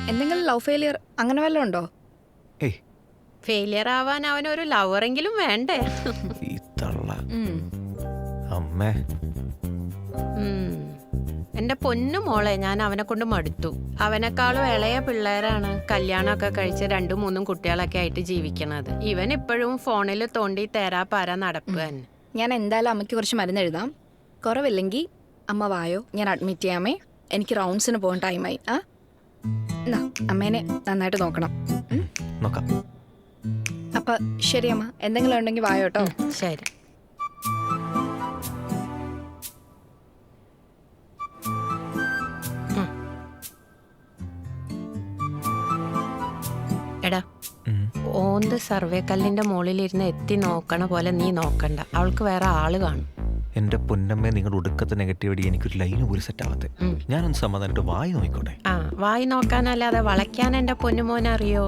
എന്തെങ്കിലും love failure അങ്ങനെ വല്ലതും ഉണ്ടോ? ഏയ് ഫെയിലിയർ ആവാൻ അവനൊരു ലവറെങ്കിലും വേണ്ടേ? ഈ തള്ള അമ്മേ. എന്റെ പൊന്നു മോളെ, ഞാൻ അവനെ കൊണ്ട് മടുത്തു. അവനെക്കാളും ഇളയ പിള്ളേരാണ് കല്യാണമൊക്കെ കഴിച്ച് 2-3 കുട്ടികളൊക്കെ ആയിട്ട് ജീവിക്കണത്. ഇവൻ ഇപ്പോഴും ഫോണിൽ തോണ്ടി തേരാപ്പാര നടപ്പ് തന്നെ. ഞാൻ എന്തായാലും അമ്മയ്ക്ക് കുറച്ച് മരുന്ന് എഴുതാം. കുറവില്ലെങ്കിൽ അമ്മ വായോ, ഞാൻ അഡ്മിറ്റ് ചെയ്യാമേ. എനിക്ക് റൗണ്ട്സിന് പോകാൻ ടൈമായി. എന്നാ അമ്മേനെ നന്നായിട്ട് നോക്കണം. നോക്കാം. അപ്പൊ ശരി അമ്മ, എന്തെങ്കിലും ഉണ്ടെങ്കിൽ വായോ കേട്ടോ. ശരി. എടാ, ഓന്ത് സർവേ കല്ലിന്റെ മുകളിലിരുന്ന് എത്തി നോക്കണ പോലെ നീ നോക്കണ്ട. അവൾക്ക് വേറെ ആള് കാണും. എന്റെ പൊന്നമ്മേ, നിങ്ങളുടെ ഒടുക്കത്തെ നെഗറ്റിവിറ്റി എനിക്കൊരു ലൈന് പോലും സെറ്റ് ആവാത്തെ. ഞാനൊന്ന് സമാധാനമായിട്ട് വായി നോക്കിക്കോട്ടെ. വായി നോക്കാനല്ലാതെ വളയ്ക്കാൻ എന്റെ പൊന്നുമോനെ അറിയോ?